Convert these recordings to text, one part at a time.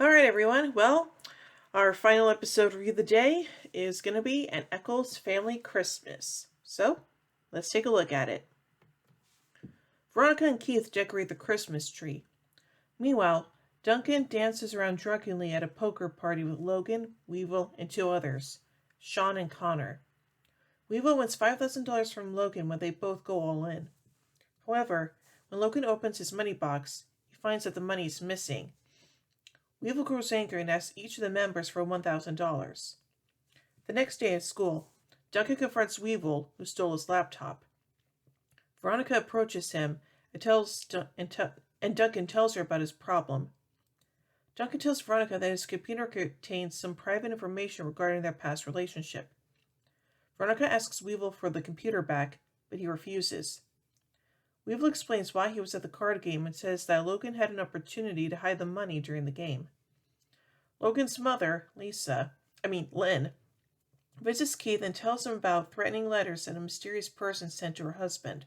All right, everyone. Well, our final episode review of the day is going to be An Echolls Family Christmas. So, let's take a look at it. Veronica and Keith decorate the Christmas tree. Meanwhile, Duncan dances around drunkenly at a poker party with Logan, Weevil, and two others, Sean and Connor. Weevil wins $5,000 from Logan when they both go all in. However, when Logan opens his money box, he finds that the money is missing. Weevil grows angry and asks each of the members for $1,000. The next day at school, Duncan confronts Weevil, who stole his laptop. Veronica approaches him and Duncan tells her about his problem. Duncan tells Veronica that his computer contains some private information regarding their past relationship. Veronica asks Weevil for the computer back, but he refuses. Weevil explains why he was at the card game and says that Logan had an opportunity to hide the money during the game. Logan's mother, Lynn, visits Keith and tells him about threatening letters that a mysterious person sent to her husband.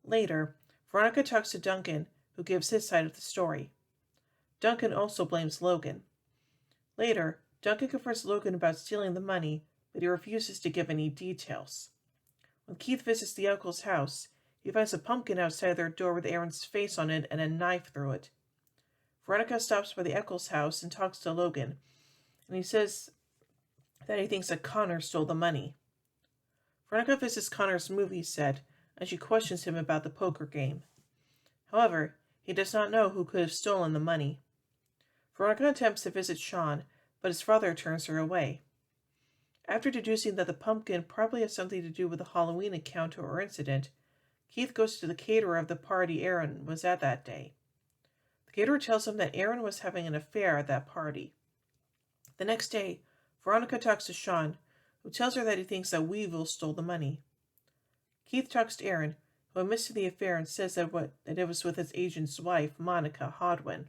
Later, Veronica talks to Duncan, who gives his side of the story. Duncan also blames Logan. Later, Duncan confronts Logan about stealing the money, but he refuses to give any details. When Keith visits the Echolls' house, he finds a pumpkin outside their door with Aaron's face on it and a knife through it. Veronica stops by the Echolls' house and talks to Logan, and he says that he thinks that Connor stole the money. Veronica visits Connor's movie set, and she questions him about the poker game. However, he does not know who could have stolen the money. Veronica attempts to visit Sean, but his father turns her away. After deducing that the pumpkin probably has something to do with the Halloween encounter or incident, Keith goes to the caterer of the party Aaron was at that day. The caterer tells him that Aaron was having an affair at that party. The next day, Veronica talks to Sean, who tells her that he thinks that Weevil stole the money. Keith talks to Aaron, who admits to the affair and says that it was with his agent's wife, Monica Hodwin.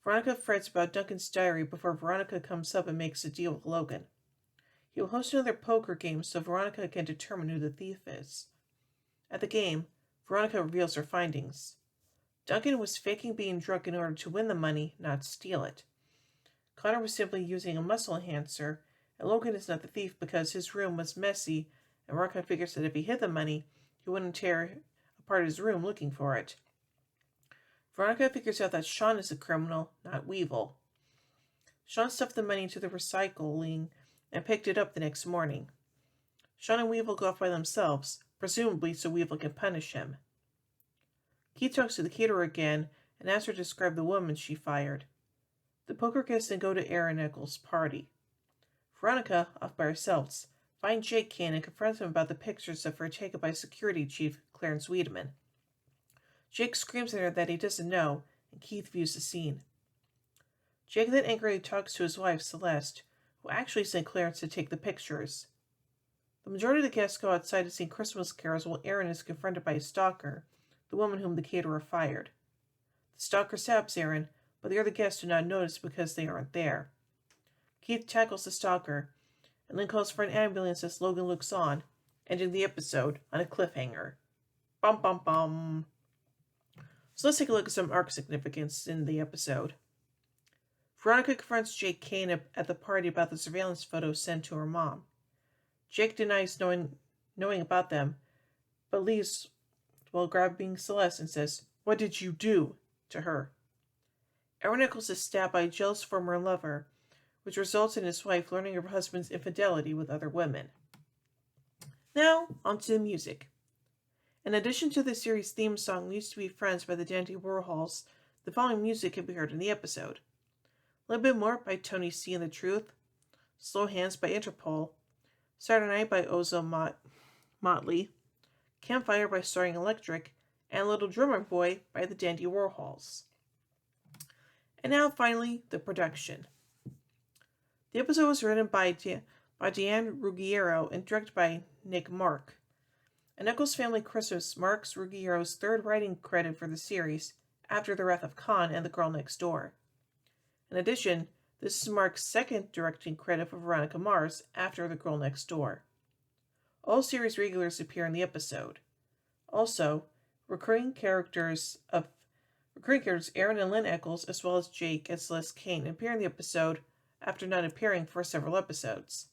Veronica frets about Duncan's diary before Veronica comes up and makes a deal with Logan. He will host another poker game so Veronica can determine who the thief is. At the game, Veronica reveals her findings. Duncan was faking being drunk in order to win the money, not steal it. Connor was simply using a muscle enhancer, and Logan is not the thief because his room was messy, and Veronica figures that if he hid the money, he wouldn't tear apart his room looking for it. Veronica figures out that Sean is the criminal, not Weevil. Sean stuffed the money into the recycling and picked it up the next morning. Sean and Weevil go off by themselves, presumably so Weevil can punish him. Keith talks to the caterer again and asks her to describe the woman she fired. The poker guests then go to Aaron Echolls' party. Veronica, off by herself, finds Jake Kane and confronts him about the pictures of her taken by security chief Clarence Wiedemann. Jake screams at her that he doesn't know, and Keith views the scene. Jake then angrily talks to his wife, Celeste, who actually sent Clarence to take the pictures. The majority of the guests go outside to sing Christmas carols while Aaron is confronted by a stalker, the woman whom the caterer fired. The stalker stabs Aaron, but the other guests do not notice because they aren't there. Keith tackles the stalker, and then calls for an ambulance as Logan looks on, ending the episode on a cliffhanger. Bum bum bum. So let's take a look at some arc significance in the episode. Veronica confronts Jake Kane at the party about the surveillance photos sent to her mom. Jake denies knowing about them, but leaves while grabbing Celeste and says, "What did you do?" to her. Aaron Echolls is stabbed by a jealous former lover, which results in his wife learning of her husband's infidelity with other women. Now, on to the music. In addition to the series' theme song, We Used to Be Friends by the Dandy Warhols, the following music can be heard in the episode. A Little Bit More by Tony C. and the Truth, Slow Hands by Interpol, Saturday Night by Ozo Motley, Campfire by Starring Electric, and Little Drummer Boy by the Dandy Warhols. And now, finally, the production. The episode was written by Diane Ruggiero and directed by Nick Mark. An Echolls Family Christmas marks Ruggiero's third writing credit for the series, after The Wrath of Khan and The Girl Next Door. In addition, this is Mark's second directing credit for Veronica Mars after The Girl Next Door. All series regulars appear in the episode. Also, recurring characters of Recurring characters Aaron and Lynn Echolls, as well as Jake and Celeste Kane, appear in the episode after not appearing for several episodes.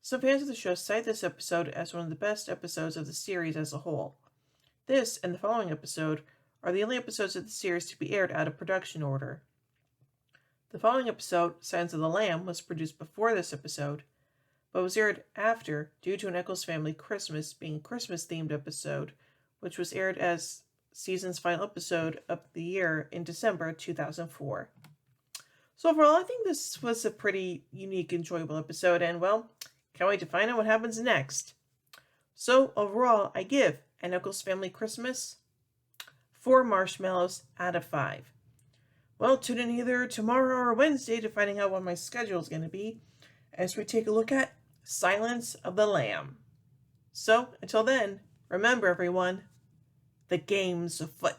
Some fans of the show cite this episode as one of the best episodes of the series as a whole. This and the following episode are the only episodes of the series to be aired out of production order. The following episode, Signs of the Lamb, was produced before this episode, but was aired after due to An Echolls Family Christmas being a Christmas-themed episode, which was aired as season's final episode of the year in December 2004. So overall, I think this was a pretty unique, enjoyable episode, and well, can't wait to find out what happens next. So overall, I give An Echolls Family Christmas 4 marshmallows out of 5. Well, tune in either tomorrow or Wednesday to finding out what my schedule is going to be as we take a look at Silence of the Lamb. So, until then, remember everyone, the game's afoot.